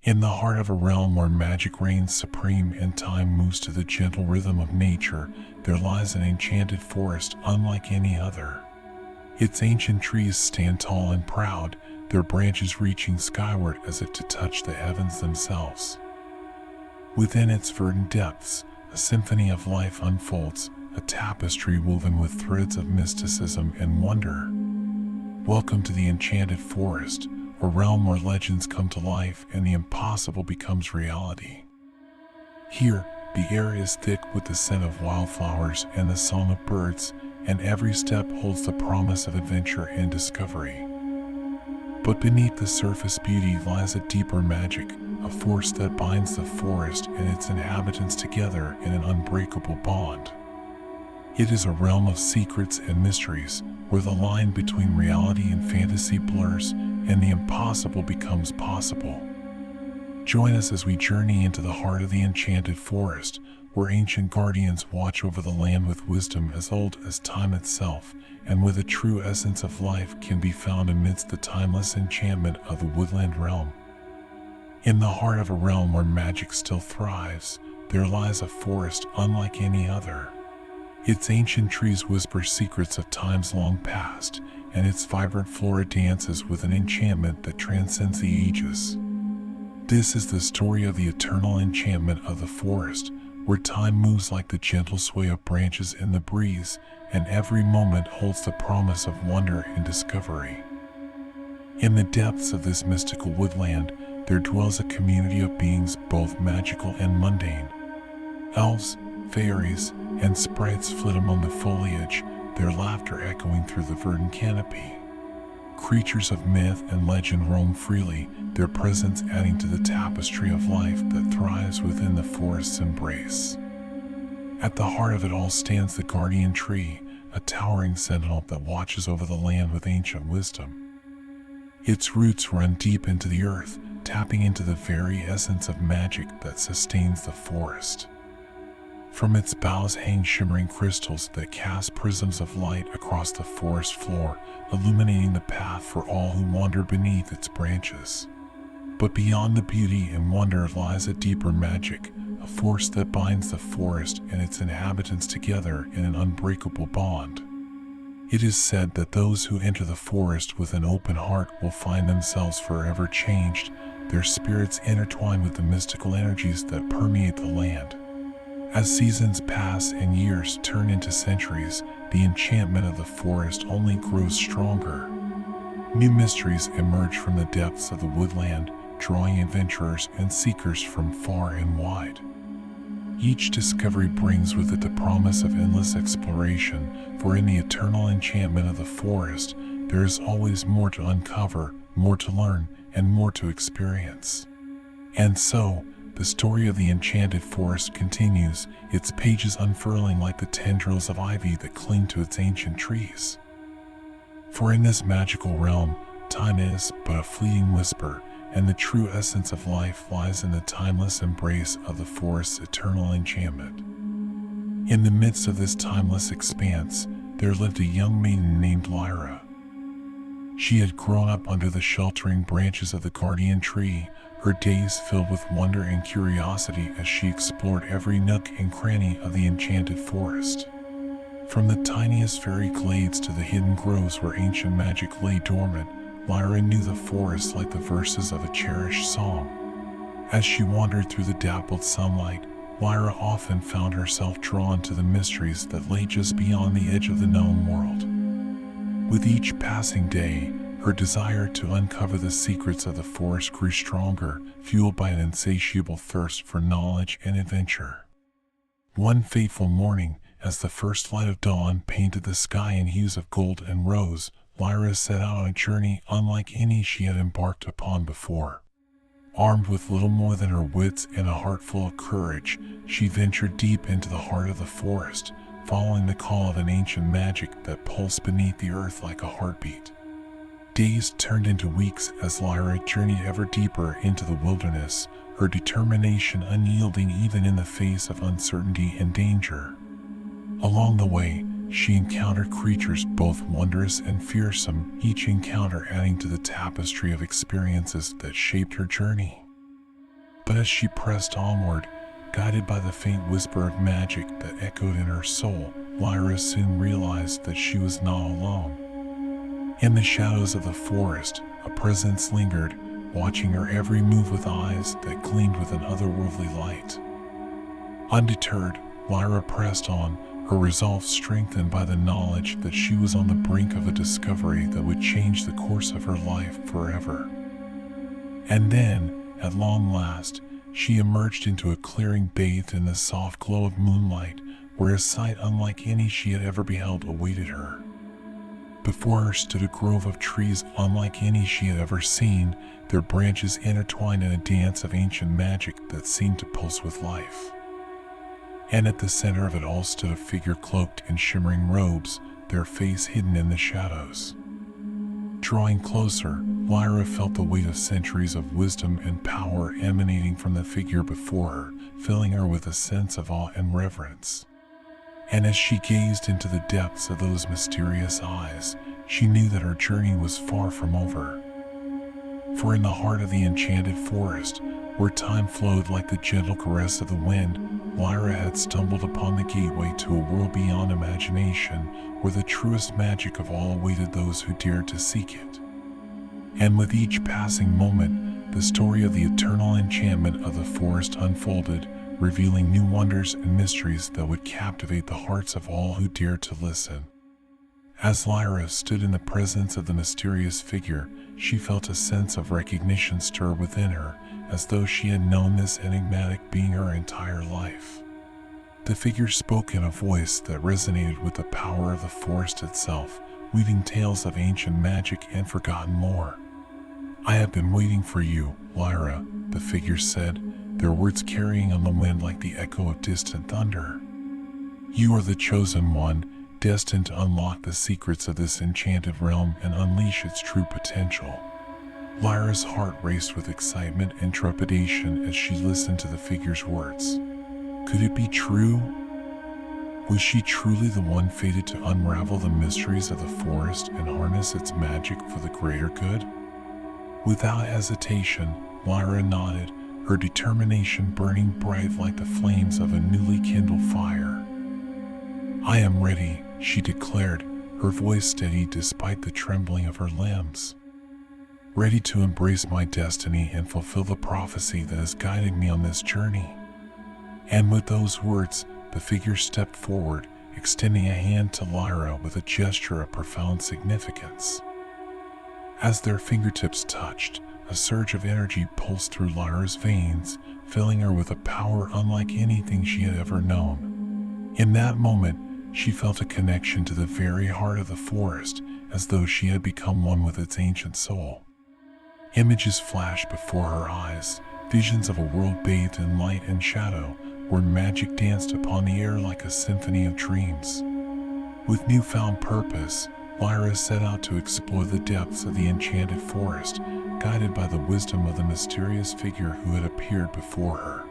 In the heart of a realm where magic reigns supreme and time moves to the gentle rhythm of nature, there lies an enchanted forest unlike any other. Its ancient trees stand tall and proud, their branches reaching skyward as if to touch the heavens themselves. Within its verdant depths, a symphony of life unfolds, a tapestry woven with threads of mysticism and wonder. Welcome to the Enchanted Forest, a realm where legends come to life and the impossible becomes reality. Here, the air is thick with the scent of wildflowers and the song of birds, and every step holds the promise of adventure and discovery. But beneath the surface beauty lies a deeper magic, a force that binds the forest and its inhabitants together in an unbreakable bond. It is a realm of secrets and mysteries, where the line between reality and fantasy blurs, and the impossible becomes possible. Join us as we journey into the heart of the Enchanted Forest, where ancient guardians watch over the land with wisdom as old as time itself, and where the true essence of life can be found amidst the timeless enchantment of the Woodland realm. In the heart of a realm where magic still thrives, there lies a forest unlike any other. Its ancient trees whisper secrets of times long past, and its vibrant flora dances with an enchantment that transcends the ages. This is the story of the eternal enchantment of the forest, where time moves like the gentle sway of branches in the breeze, and every moment holds the promise of wonder and discovery. In the depths of this mystical woodland, there dwells a community of beings both magical and mundane. Elves, fairies, and sprites flit among the foliage, their laughter echoing through the verdant canopy. Creatures of myth and legend roam freely, their presence adding to the tapestry of life that thrives within the forest's embrace. At the heart of it all stands the guardian tree, a towering sentinel that watches over the land with ancient wisdom. Its roots run deep into the earth, tapping into the very essence of magic that sustains the forest. From its boughs hang shimmering crystals that cast prisms of light across the forest floor, illuminating the path for all who wander beneath its branches. But beyond the beauty and wonder lies a deeper magic, a force that binds the forest and its inhabitants together in an unbreakable bond. It is said that those who enter the forest with an open heart will find themselves forever changed, their spirits intertwined with the mystical energies that permeate the land. As seasons pass and years turn into centuries, the enchantment of the forest only grows stronger. New mysteries emerge from the depths of the woodland, drawing adventurers and seekers from far and wide. Each discovery brings with it the promise of endless exploration, for in the eternal enchantment of the forest, there is always more to uncover, more to learn, and more to experience. And so, the story of the Enchanted Forest continues, its pages unfurling like the tendrils of ivy that cling to its ancient trees. For in this magical realm, time is but a fleeting whisper, and the true essence of life lies in the timeless embrace of the forest's eternal enchantment. In the midst of this timeless expanse, there lived a young maiden named Lyra. She had grown up under the sheltering branches of the guardian tree, her days filled with wonder and curiosity as she explored every nook and cranny of the enchanted forest. From the tiniest fairy glades to the hidden groves where ancient magic lay dormant, Lyra knew the forest like the verses of a cherished song. As she wandered through the dappled sunlight, Lyra often found herself drawn to the mysteries that lay just beyond the edge of the known world. With each passing day, her desire to uncover the secrets of the forest grew stronger, fueled by an insatiable thirst for knowledge and adventure. One fateful morning, as the first light of dawn painted the sky in hues of gold and rose, Lyra set out on a journey unlike any she had embarked upon before. Armed with little more than her wits and a heart full of courage, she ventured deep into the heart of the forest, following the call of an ancient magic that pulsed beneath the earth like a heartbeat. Days turned into weeks as Lyra journeyed ever deeper into the wilderness, her determination unyielding even in the face of uncertainty and danger. Along the way, she encountered creatures both wondrous and fearsome, each encounter adding to the tapestry of experiences that shaped her journey. But as she pressed onward, guided by the faint whisper of magic that echoed in her soul, Lyra soon realized that she was not alone. In the shadows of the forest, a presence lingered, watching her every move with eyes that gleamed with an otherworldly light. Undeterred, Lyra pressed on, her resolve strengthened by the knowledge that she was on the brink of a discovery that would change the course of her life forever. And then, at long last, she emerged into a clearing bathed in the soft glow of moonlight, where a sight unlike any she had ever beheld awaited her. Before her stood a grove of trees unlike any she had ever seen, their branches intertwined in a dance of ancient magic that seemed to pulse with life. And at the center of it all stood a figure cloaked in shimmering robes, their face hidden in the shadows. Drawing closer, Lyra felt the weight of centuries of wisdom and power emanating from the figure before her, filling her with a sense of awe and reverence. And as she gazed into the depths of those mysterious eyes, she knew that her journey was far from over. For in the heart of the enchanted forest, where time flowed like the gentle caress of the wind, Lyra had stumbled upon the gateway to a world beyond imagination, where the truest magic of all awaited those who dared to seek it. And with each passing moment, the story of the eternal enchantment of the forest unfolded, revealing new wonders and mysteries that would captivate the hearts of all who dared to listen. As Lyra stood in the presence of the mysterious figure, she felt a sense of recognition stir within her, as though she had known this enigmatic being her entire life. The figure spoke in a voice that resonated with the power of the forest itself, weaving tales of ancient magic and forgotten lore. "I have been waiting for you, Lyra," the figure said, their words carrying on the wind like the echo of distant thunder. "You are the chosen one, destined to unlock the secrets of this enchanted realm and unleash its true potential." Lyra's heart raced with excitement and trepidation as she listened to the figure's words. Could it be true? Was she truly the one fated to unravel the mysteries of the forest and harness its magic for the greater good? Without hesitation, Lyra nodded, her determination burning bright like the flames of a newly kindled fire. "I am ready," she declared, her voice steady despite the trembling of her limbs. "Ready to embrace my destiny and fulfill the prophecy that has guided me on this journey." And with those words, the figure stepped forward, extending a hand to Lyra with a gesture of profound significance. As their fingertips touched, a surge of energy pulsed through Lyra's veins, filling her with a power unlike anything she had ever known. In that moment, she felt a connection to the very heart of the forest, as though she had become one with its ancient soul. Images flashed before her eyes, visions of a world bathed in light and shadow, where magic danced upon the air like a symphony of dreams. With newfound purpose, Lyra set out to explore the depths of the enchanted forest, guided by the wisdom of the mysterious figure who had appeared before her.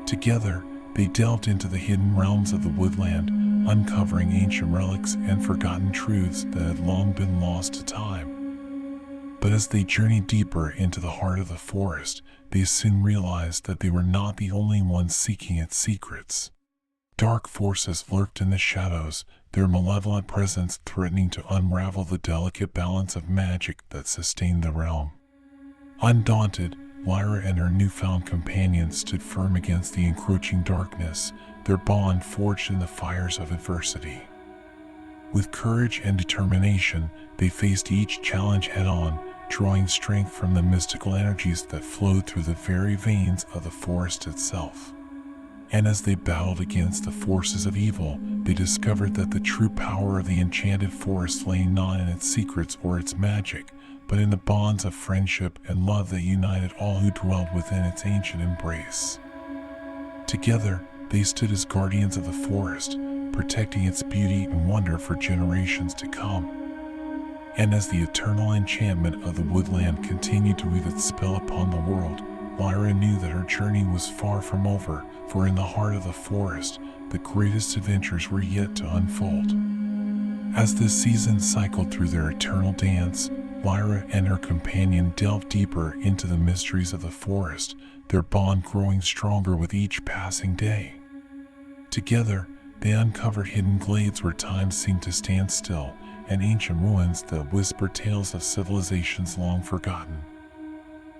Together, they delved into the hidden realms of the woodland, uncovering ancient relics and forgotten truths that had long been lost to time. But as they journeyed deeper into the heart of the forest, they soon realized that they were not the only ones seeking its secrets. Dark forces lurked in the shadows, their malevolent presence threatening to unravel the delicate balance of magic that sustained the realm. Undaunted, Lyra and her newfound companion stood firm against the encroaching darkness, their bond forged in the fires of adversity. With courage and determination, they faced each challenge head-on, drawing strength from the mystical energies that flowed through the very veins of the forest itself. And as they battled against the forces of evil, they discovered that the true power of the enchanted forest lay not in its secrets or its magic, but in the bonds of friendship and love that united all who dwelled within its ancient embrace. Together, they stood as guardians of the forest, protecting its beauty and wonder for generations to come. And as the eternal enchantment of the woodland continued to weave its spell upon the world, Lyra knew that her journey was far from over, for in the heart of the forest, the greatest adventures were yet to unfold. As the seasons cycled through their eternal dance, Lyra and her companion delved deeper into the mysteries of the forest, their bond growing stronger with each passing day. Together, they uncovered hidden glades where time seemed to stand still, and ancient ruins that whispered tales of civilizations long forgotten.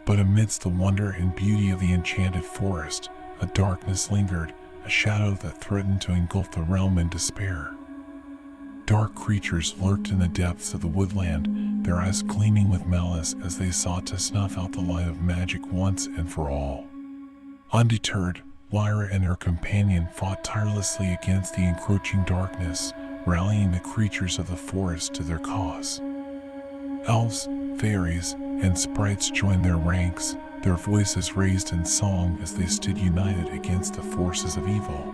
But amidst the wonder and beauty of the enchanted forest, a darkness lingered, a shadow that threatened to engulf the realm in despair. Dark creatures lurked in the depths of the woodland, their eyes gleaming with malice as they sought to snuff out the light of magic once and for all. Undeterred, Lyra and her companion fought tirelessly against the encroaching darkness, rallying the creatures of the forest to their cause. Elves, fairies, and sprites joined their ranks, their voices raised in song as they stood united against the forces of evil.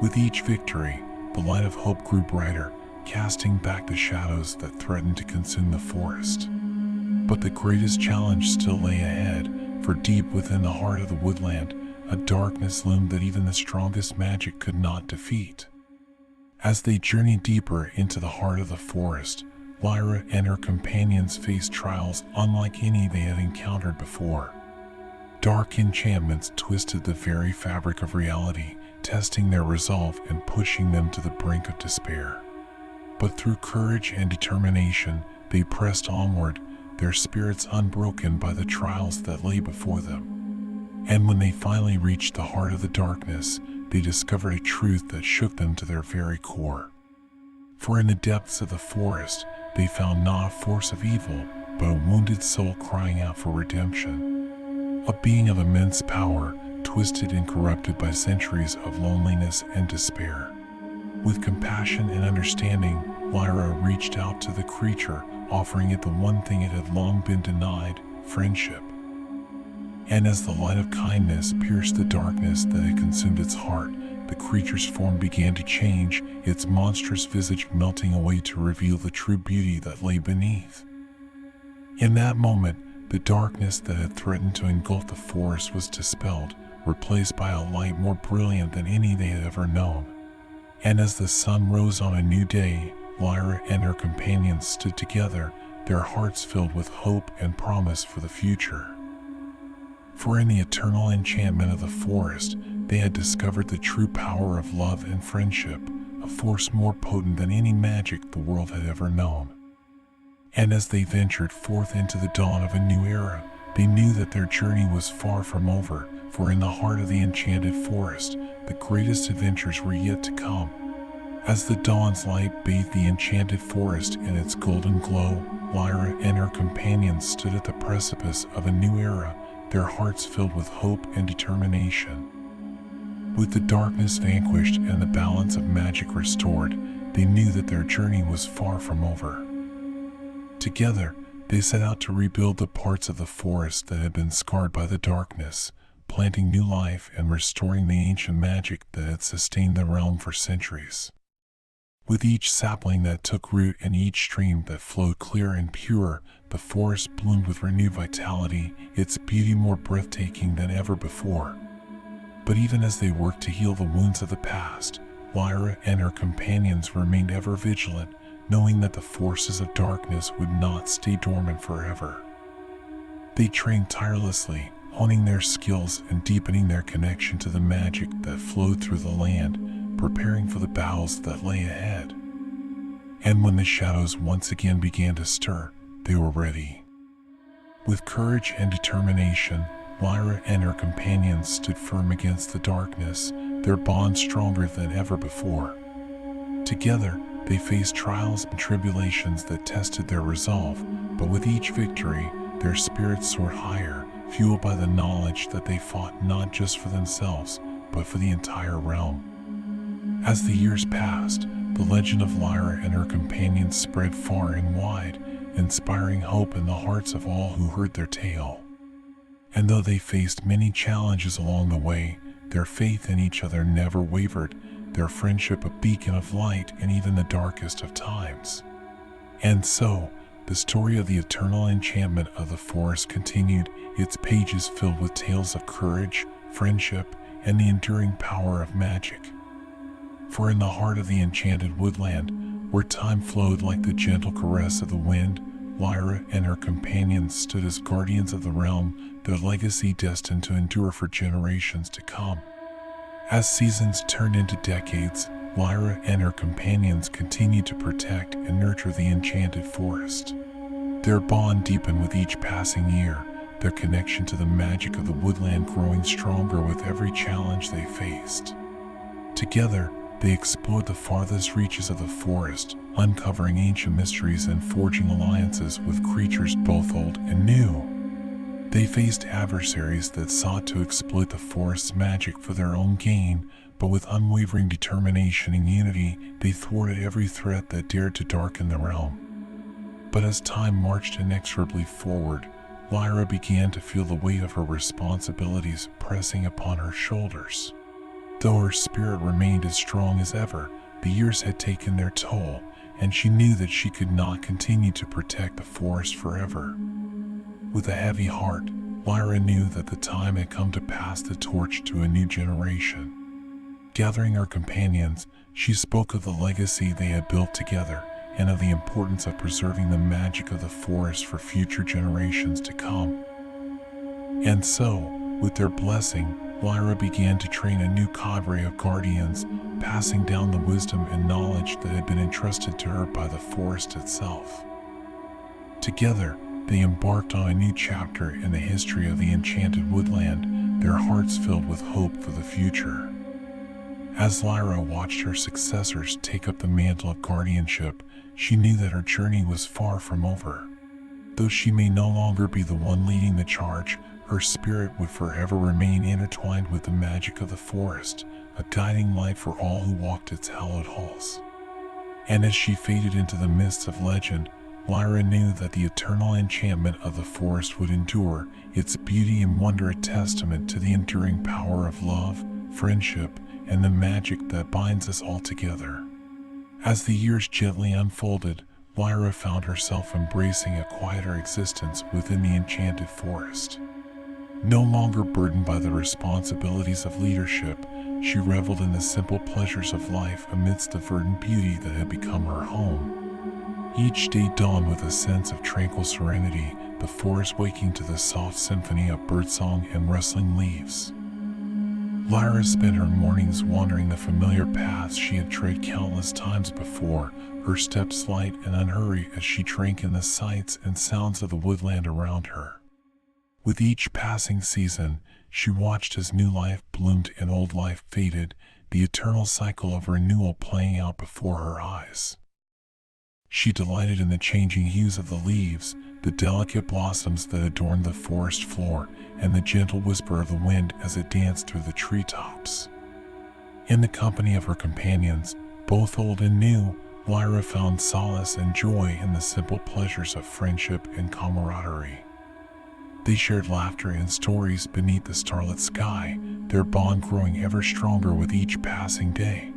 With each victory, the light of hope grew brighter, casting back the shadows that threatened to consume the forest. But the greatest challenge still lay ahead, for deep within the heart of the woodland, a darkness loomed that even the strongest magic could not defeat. As they journeyed deeper into the heart of the forest, Lyra and her companions faced trials unlike any they had encountered before. Dark enchantments twisted the very fabric of reality, testing their resolve and pushing them to the brink of despair. But through courage and determination, they pressed onward, their spirits unbroken by the trials that lay before them. And when they finally reached the heart of the darkness, they discovered a truth that shook them to their very core. For in the depths of the forest, they found not a force of evil, but a wounded soul crying out for redemption. A being of immense power, twisted and corrupted by centuries of loneliness and despair. With compassion and understanding, Lyra reached out to the creature, offering it the one thing it had long been denied, friendship. And as the light of kindness pierced the darkness that had consumed its heart, the creature's form began to change, its monstrous visage melting away to reveal the true beauty that lay beneath. In that moment, the darkness that had threatened to engulf the forest was dispelled, replaced by a light more brilliant than any they had ever known. And as the sun rose on a new day, Lyra and her companions stood together, their hearts filled with hope and promise for the future. For in the eternal enchantment of the forest, they had discovered the true power of love and friendship, a force more potent than any magic the world had ever known. And as they ventured forth into the dawn of a new era, they knew that their journey was far from over, for in the heart of the enchanted forest, the greatest adventures were yet to come. As the dawn's light bathed the enchanted forest in its golden glow, Lyra and her companions stood at the precipice of a new era, their hearts filled with hope and determination. With the darkness vanquished and the balance of magic restored, they knew that their journey was far from over. Together, they set out to rebuild the parts of the forest that had been scarred by the darkness, planting new life and restoring the ancient magic that had sustained the realm for centuries. With each sapling that took root and each stream that flowed clear and pure, the forest bloomed with renewed vitality, its beauty more breathtaking than ever before. But even as they worked to heal the wounds of the past, Lyra and her companions remained ever vigilant, knowing that the forces of darkness would not stay dormant forever. They trained tirelessly, honing their skills and deepening their connection to the magic that flowed through the land, preparing for the battles that lay ahead. And when the shadows once again began to stir, they were ready. With courage and determination, Lyra and her companions stood firm against the darkness, their bond stronger than ever before. Together, they faced trials and tribulations that tested their resolve, but with each victory, their spirits soared higher, fueled by the knowledge that they fought not just for themselves, but for the entire realm. As the years passed, the legend of Lyra and her companions spread far and wide, inspiring hope in the hearts of all who heard their tale. And though they faced many challenges along the way, their faith in each other never wavered, their friendship a beacon of light in even the darkest of times. And so, the story of the eternal enchantment of the forest continued, its pages filled with tales of courage, friendship, and the enduring power of magic. For in the heart of the enchanted woodland, where time flowed like the gentle caress of the wind, Lyra and her companions stood as guardians of the realm, their legacy destined to endure for generations to come. As seasons turned into decades, Lyra and her companions continued to protect and nurture the enchanted forest. Their bond deepened with each passing year, their connection to the magic of the woodland growing stronger with every challenge they faced. Together, they explored the farthest reaches of the forest, uncovering ancient mysteries and forging alliances with creatures both old and new. They faced adversaries that sought to exploit the forest's magic for their own gain, but with unwavering determination and unity, they thwarted every threat that dared to darken the realm. But as time marched inexorably forward, Lyra began to feel the weight of her responsibilities pressing upon her shoulders. Though her spirit remained as strong as ever, the years had taken their toll, and she knew that she could not continue to protect the forest forever. With a heavy heart, Lyra knew that the time had come to pass the torch to a new generation. Gathering her companions, she spoke of the legacy they had built together and of the importance of preserving the magic of the forest for future generations to come. And so, with their blessing, Lyra began to train a new cadre of guardians, passing down the wisdom and knowledge that had been entrusted to her by the forest itself. Together, they embarked on a new chapter in the history of the enchanted woodland, their hearts filled with hope for the future. As Lyra watched her successors take up the mantle of guardianship, she knew that her journey was far from over. Though she may no longer be the one leading the charge, her spirit would forever remain intertwined with the magic of the forest, a guiding light for all who walked its hallowed halls. And as she faded into the mists of legend, Lyra knew that the eternal enchantment of the forest would endure, its beauty and wonder a testament to the enduring power of love, friendship, and the magic that binds us all together. As the years gently unfolded, Lyra found herself embracing a quieter existence within the enchanted forest. No longer burdened by the responsibilities of leadership, she reveled in the simple pleasures of life amidst the verdant beauty that had become her home. Each day dawned with a sense of tranquil serenity, the forest waking to the soft symphony of birdsong and rustling leaves. Lyra spent her mornings wandering the familiar paths she had tread countless times before, her steps light and unhurried as she drank in the sights and sounds of the woodland around her. With each passing season, she watched as new life bloomed and old life faded, the eternal cycle of renewal playing out before her eyes. She delighted in the changing hues of the leaves, the delicate blossoms that adorned the forest floor, and the gentle whisper of the wind as it danced through the treetops. In the company of her companions, both old and new, Lyra found solace and joy in the simple pleasures of friendship and camaraderie. They shared laughter and stories beneath the starlit sky, their bond growing ever stronger with each passing day.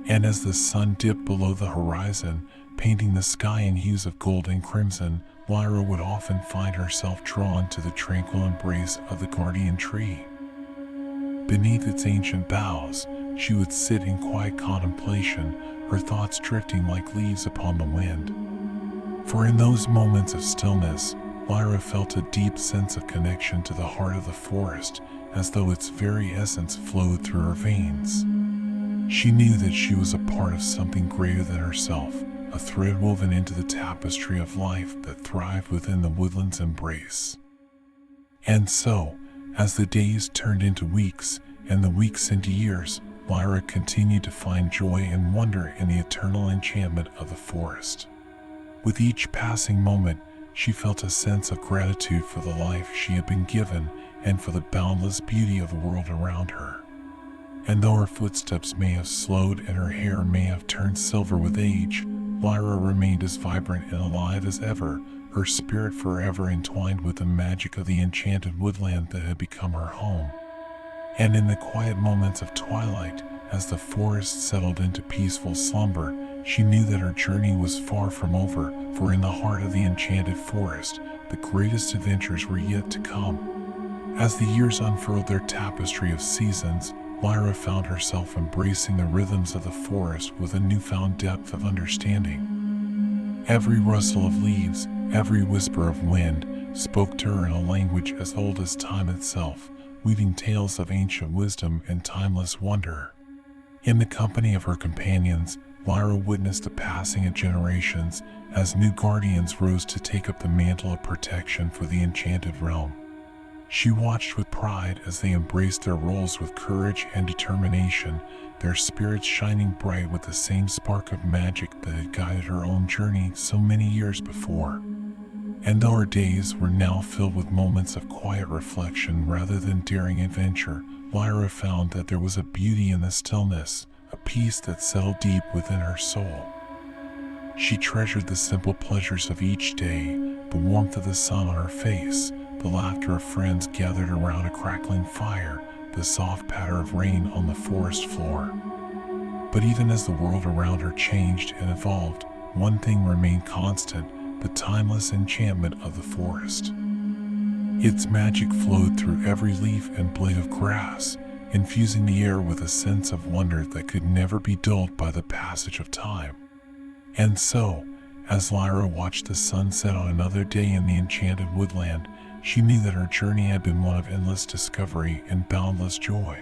And as the sun dipped below the horizon, painting the sky in hues of gold and crimson, Lyra would often find herself drawn to the tranquil embrace of the guardian tree. Beneath its ancient boughs, she would sit in quiet contemplation, her thoughts drifting like leaves upon the wind. For in those moments of stillness, Lyra felt a deep sense of connection to the heart of the forest, as though its very essence flowed through her veins. She knew that she was a part of something greater than herself, a thread woven into the tapestry of life that thrived within the woodland's embrace. And so, as the days turned into weeks, and the weeks into years, Lyra continued to find joy and wonder in the eternal enchantment of the forest. With each passing moment, she felt a sense of gratitude for the life she had been given and for the boundless beauty of the world around her. And though her footsteps may have slowed and her hair may have turned silver with age, Lyra remained as vibrant and alive as ever, her spirit forever entwined with the magic of the enchanted woodland that had become her home. And in the quiet moments of twilight, as the forest settled into peaceful slumber, she knew that her journey was far from over, for in the heart of the enchanted forest, the greatest adventures were yet to come. As the years unfurled their tapestry of seasons, Lyra found herself embracing the rhythms of the forest with a newfound depth of understanding. Every rustle of leaves, Every whisper of wind spoke to her in a language as old as time itself, weaving tales of ancient wisdom and timeless wonder. In the company of her companions, Lyra witnessed the passing of generations as new guardians rose to take up the mantle of protection for the enchanted realm. She watched with pride as they embraced their roles with courage and determination, their spirits shining bright with the same spark of magic that had guided her own journey so many years before. And though her days were now filled with moments of quiet reflection rather than daring adventure, Lyra found that there was a beauty in the stillness, a peace that settled deep within her soul. She treasured the simple pleasures of each day, the warmth of the sun on her face, the laughter of friends gathered around a crackling fire, the soft patter of rain on the forest floor. But even as the world around her changed and evolved, one thing remained constant: the timeless enchantment of the forest. Its magic flowed through every leaf and blade of grass, infusing the air with a sense of wonder that could never be dulled by the passage of time. And so, as Lyra watched the sun set on another day in the enchanted woodland, she knew that her journey had been one of endless discovery and boundless joy.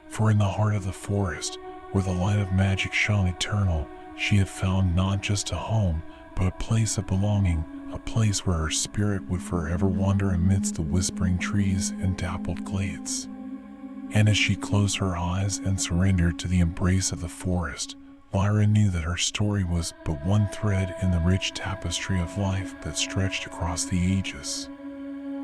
For in the heart of the forest, where the light of magic shone eternal, she had found not just a home, but a place of belonging, a place where her spirit would forever wander amidst the whispering trees and dappled glades. And as she closed her eyes and surrendered to the embrace of the forest, Lyra knew that her story was but one thread in the rich tapestry of life that stretched across the ages.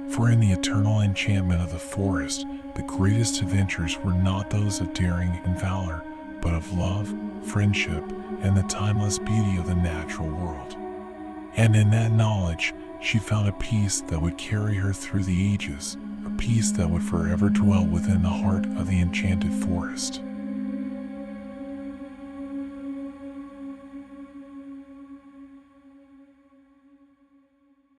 For in the eternal enchantment of the forest, the greatest adventures were not those of daring and valor, but of love, friendship, and the timeless beauty of the natural world. And in that knowledge, she found a peace that would carry her through the ages, a peace that would forever dwell within the heart of the enchanted forest.